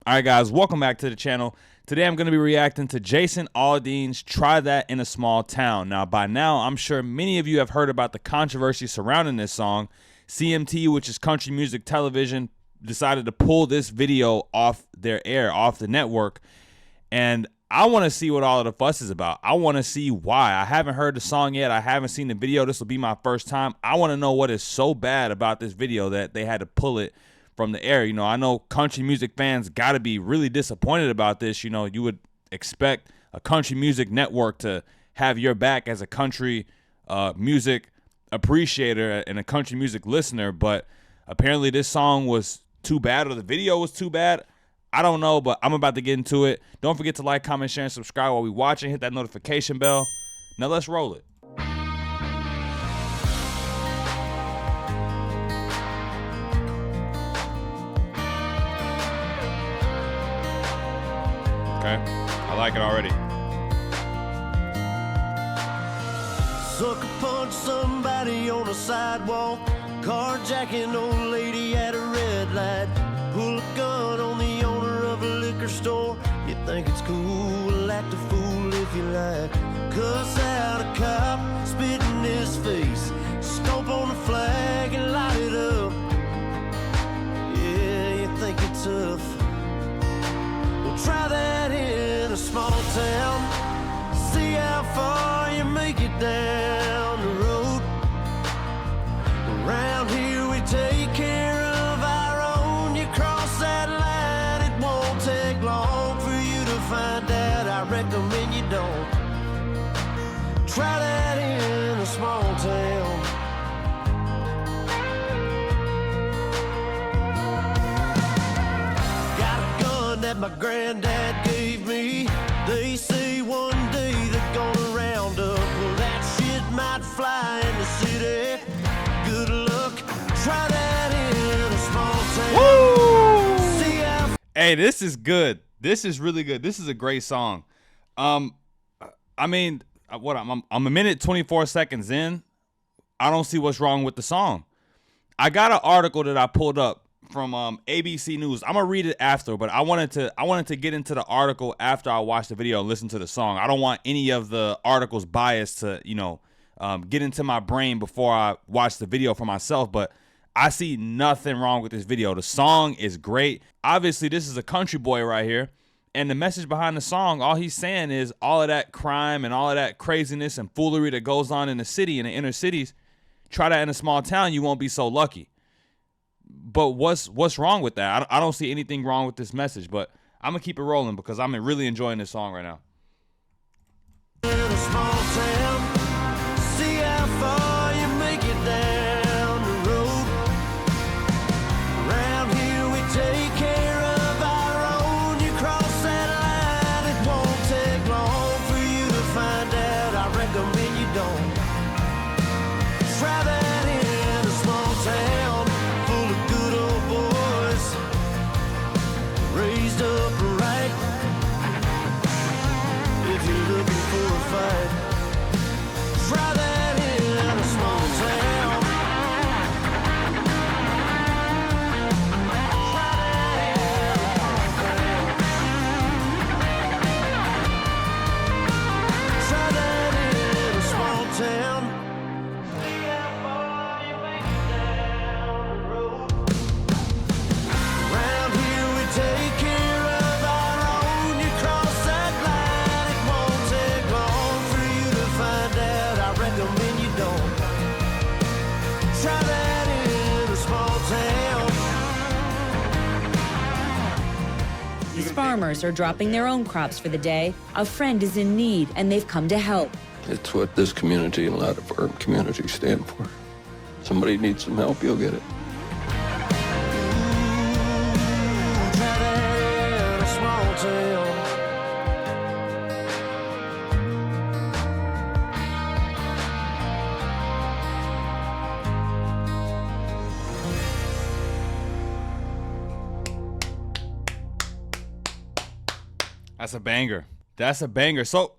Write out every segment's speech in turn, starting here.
All right, guys, welcome back to the channel. Today I'm going to be reacting to Jason Aldean's Try That in a Small Town. Now, by now, I'm sure many of you have heard about the controversy surrounding this song. CMT, which is Country Music Television, decided to pull this video off their air, off the network. And I want to see what all of the fuss is about. I want to see why. I haven't heard the song yet. I haven't seen the video. This will be my first time. I want to know what is so bad about this video that they had to pull it from the air. You know, I know country music fans got to be really disappointed about this. You know, you would expect a country music network to have your back as a country music appreciator and a country music listener, but apparently this song was too bad, or the video was too bad. I don't know, but I'm about to get into it. Don't forget to like, comment, share, and subscribe while we watching. Hit that notification bell. Now let's roll it. Okay, I like it already. Sucker punch somebody on a sidewalk, carjacking old lady at a red light, pull a gun on the owner of a liquor store. You think it's cool, act a fool if you like, cuss out a cop, spit in his face, stomp on the flag and light it up. Yeah, you think it's tough. Well, try that in a small town, see how far you make it down the road. Around here we take care of our own. You cross that line, it won't take long for you to find out. I recommend you don't. Try that in a small town. Got a gun that my granddad gave me. They say one day they're gonna round up. Well, that shit might fly in the city. Good luck. Try that in a small town. Woo! See how Hey, this is good. This is really good. This is a great song. I mean, what I'm a minute 24 seconds in. I don't see what's wrong with the song. I got an article that I pulled up from ABC News. I'm gonna read it after, but I wanted to get into the article after I watched the video and listen to the song. I don't want any of the article's bias to, you know, get into my brain before I watch the video for myself. But I see nothing wrong with this video. The song is great. Obviously, this is a country boy right here, and the message behind the song, all he's saying is all of that crime and all of that craziness and foolery that goes on in the city, in the inner cities. Try that in a small town, you won't be so lucky. But what's wrong with that? I don't see anything wrong with this message, but I'm gonna keep it rolling because I'm really enjoying this song right now. in a small town, see how far you make it down the road. Around here we take care of our own. You cross that line, it won't take long for you to find out. I recommend you don't. Try that in a small town full of good old boys, raised up right. If you're looking for a fight, try that in a small town. Try that in a small town. See how far you make it down the road. Around here we take care of our own. You cross that line, it won't take long for you to find out. I recommend you don't. Try that in a small town. These farmers are dropping their own crops for the day. A friend is in need, and they've come to help. It's what this community and a lot of our communities stand for. Somebody needs some help, you'll get it. Try that in a small town. That's a banger. That's a banger. So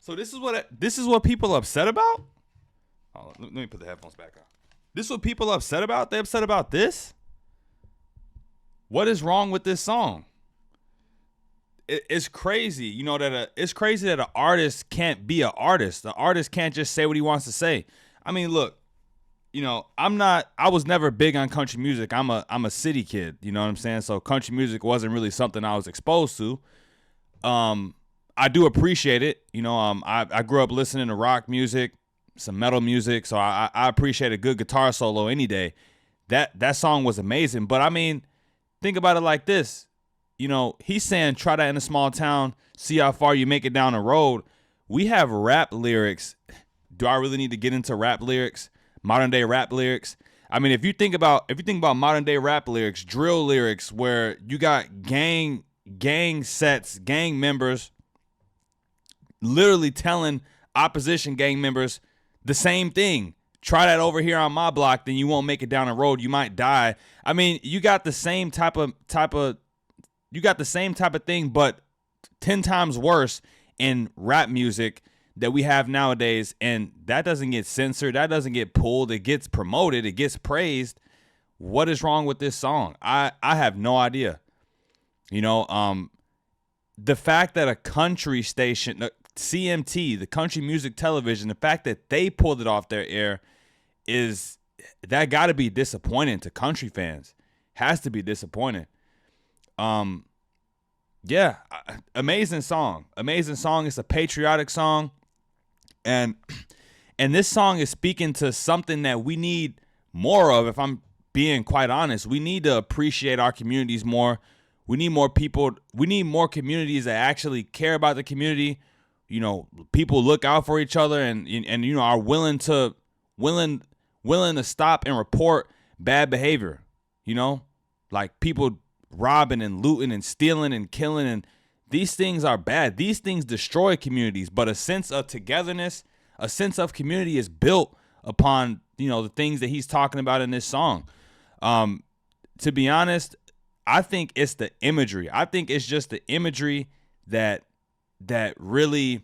this is what people are upset about. Oh, let me put the headphones back on. This is what people are upset about? They're upset about this? What is wrong with this song? it's crazy, that it's crazy that an artist can't be an artist. The artist can't just say what he wants to say. I mean, look, I was never big on country music. I'm a city kid, you know what I'm saying? So country music wasn't really something I was exposed to. I do appreciate it. I grew up listening to rock music, some metal music, so I appreciate a good guitar solo any day. That song was amazing. But I mean, think about it like this. He's saying try that in a small town, see how far you make it down the road. We have rap lyrics. Do I really need to get into rap lyrics? Modern day rap lyrics? I mean, if you think about modern day rap lyrics, drill lyrics, where you got gang members literally telling opposition gang members the same thing. Try that over here on my block, then you won't make it down the road. You might die. I mean, you got the same type of thing, but 10 times worse in rap music that we have nowadays, and that doesn't get censored, that doesn't get pulled, it gets promoted, it gets praised. What is wrong with this song? I have no idea. The fact that a country station, CMT, the country music television, the fact that they pulled it off their air that got to be disappointing to country fans. Has to be disappointing. Yeah, amazing song. It's a patriotic song. And this song is speaking to something that we need more of, if I'm being quite honest. We need to appreciate our communities more. We need more people. We need more communities that actually care about the community. People look out for each other and are willing to stop and report bad behavior. Like people robbing and looting and stealing and killing, and these things are bad. These things destroy communities, but a sense of togetherness, a sense of community is built upon, the things that he's talking about in this song. To be honest, I think it's the imagery. I think it's just the imagery that really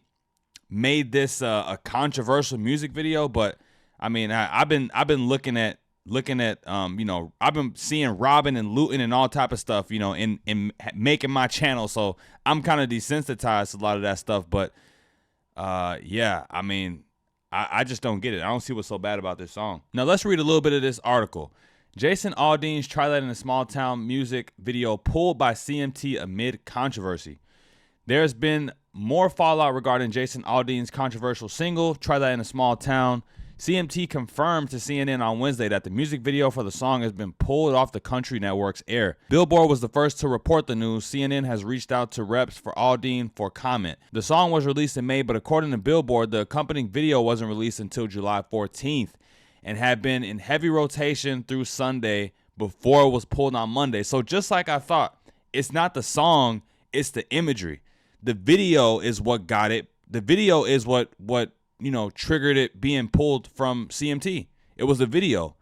made this a controversial music video. But I mean, I've been looking at I've been seeing robbing and looting and all type of stuff, in making my channel. So I'm kind of desensitized to a lot of that stuff. But yeah, I mean, I just don't get it. I don't see what's so bad about this song. Now let's read a little bit of this article. Jason Aldean's Try That in a Small Town music video pulled by CMT amid controversy. There's been more fallout regarding Jason Aldean's controversial single, Try That in a Small Town. CMT confirmed to CNN on Wednesday that the music video for the song has been pulled off the country network's air. Billboard was the first to report the news. CNN has reached out to reps for Aldean for comment. The song was released in May, but according to Billboard, the accompanying video wasn't released until July 14th. And had been in heavy rotation through Sunday before it was pulled on Monday. So just like I thought, it's not the song, it's the imagery. The video is what got it. The video is what triggered it being pulled from CMT. It was the video.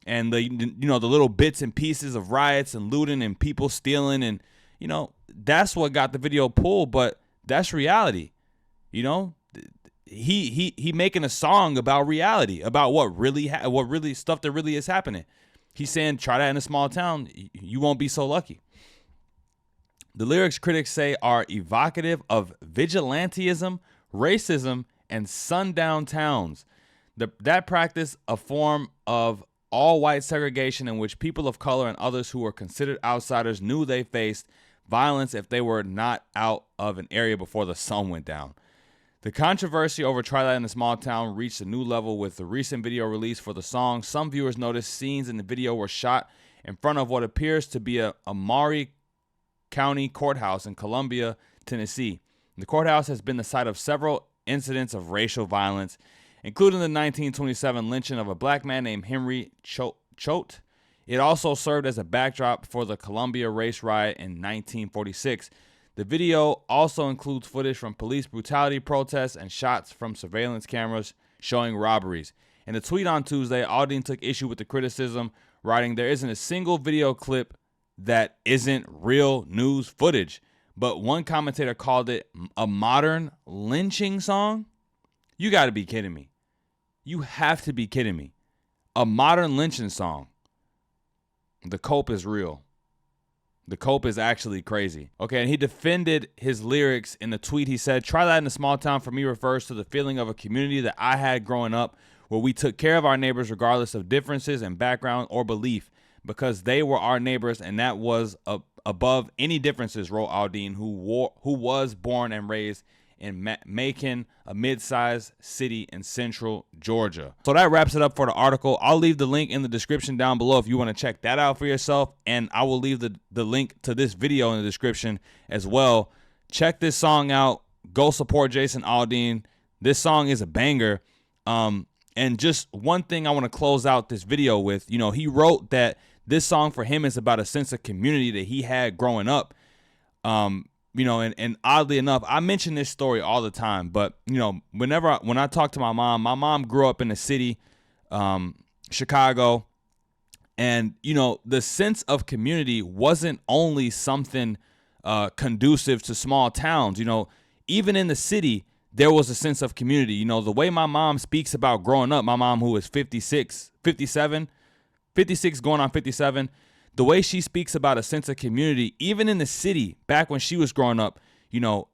And the little bits and pieces of riots and looting and people stealing, and that's what got the video pulled, but that's reality. He making a song about reality, about what really stuff that really is happening. He's saying, try that in a small town, you won't be so lucky. The lyrics, critics say, are evocative of vigilantism, racism, and sundown towns. That practice a form of all-white segregation in which people of color and others who were considered outsiders knew they faced violence if they were not out of an area before the sun went down. The controversy over Try That in a Small Town reached a new level with the recent video release for the song. Some viewers noticed scenes in the video were shot in front of what appears to be a Maury County courthouse in Columbia, Tennessee. The courthouse has been the site of several incidents of racial violence, including the 1927 lynching of a black man named Henry Choate. It also served as a backdrop for the Columbia race riot in 1946. The video also includes footage from police brutality protests and shots from surveillance cameras showing robberies. In a tweet on Tuesday, Aldean took issue with the criticism, writing, "There isn't a single video clip that isn't real news footage." But one commentator called it a modern lynching song. You got to be kidding me. You have to be kidding me. A modern lynching song. The cope is real. The cope is actually crazy. Okay, and he defended his lyrics in the tweet. He said, "Try that in a small town for me refers to the feeling of a community that I had growing up where we took care of our neighbors regardless of differences in background or belief because they were our neighbors, and that was above any differences," wrote Aldean, who was born and raised in Macon, a mid-sized city in central Georgia. So that wraps it up for the article. I'll leave the link in the description down below if you want to check that out for yourself, and I will leave the link to this video in the description as well. Check this song out. Go support Jason Aldean. This song is a banger. And just one thing I want to close out this video with, you know, he wrote that this song for him is about a sense of community that he had growing up. You know, and oddly enough, I mention this story all the time, but, you know, when I talk to my mom grew up in the city, Chicago, and, you know, the sense of community wasn't only something conducive to small towns. You know, even in the city, there was a sense of community. You know, the way my mom speaks about growing up, my mom who is 56 going on 57, the way she speaks about a sense of community, even in the city, back when she was growing up, you know,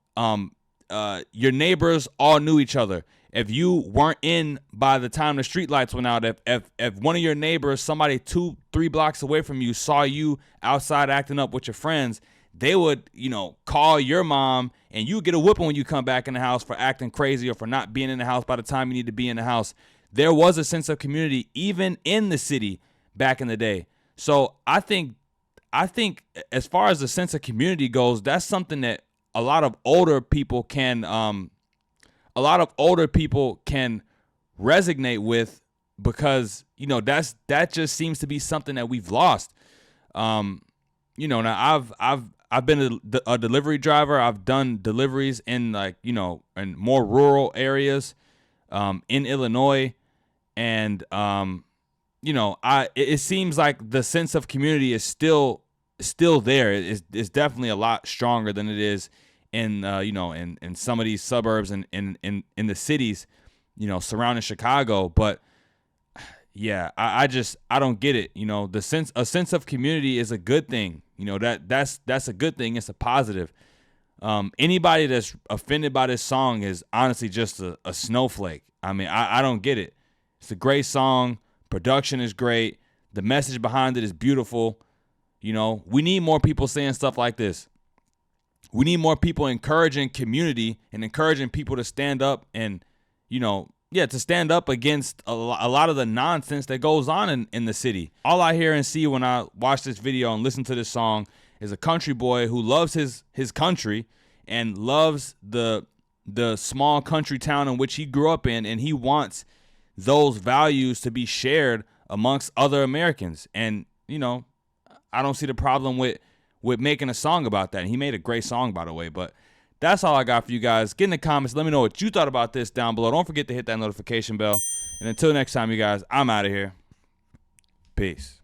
your neighbors all knew each other. If you weren't in by the time the street lights went out, if one of your neighbors, somebody 2-3 blocks away from you, saw you outside acting up with your friends, they would, you know, call your mom, and you get a whooping when you come back in the house for acting crazy or for not being in the house by the time you need to be in the house. There was a sense of community even in the city back in the day. So I think as far as the sense of community goes, that's something that a lot of older people can resonate with, because, you know, that just seems to be something that we've lost. You know, now I've been a delivery driver. I've done deliveries in, like, you know, in more rural areas in Illinois, and you know, it seems like the sense of community is still there. It's definitely a lot stronger than it is in you know, in some of these suburbs and in the cities, you know, surrounding Chicago. But yeah, I don't get it. You know, a sense of community is a good thing. You know, that's a good thing. It's a positive. Anybody that's offended by this song is honestly just a snowflake. I mean, I don't get it. It's a great song. Production is great. The message behind it is beautiful. You know, we need more people saying stuff like this. We need more people encouraging community and encouraging people to stand up and, you know, to stand up against a lot of the nonsense that goes on in the city. All I hear and see when I watch this video and listen to this song is a country boy who loves his country and loves the small country town in which he grew up in, and he wants those values to be shared amongst other Americans. And, you know, I don't see the problem with making a song about that. And he made a great song, by the way. But that's all I got for you guys. Get in the comments. Let me know what you thought about this down below. Don't forget to hit that notification bell. And until next time, you guys, I'm out of here. Peace.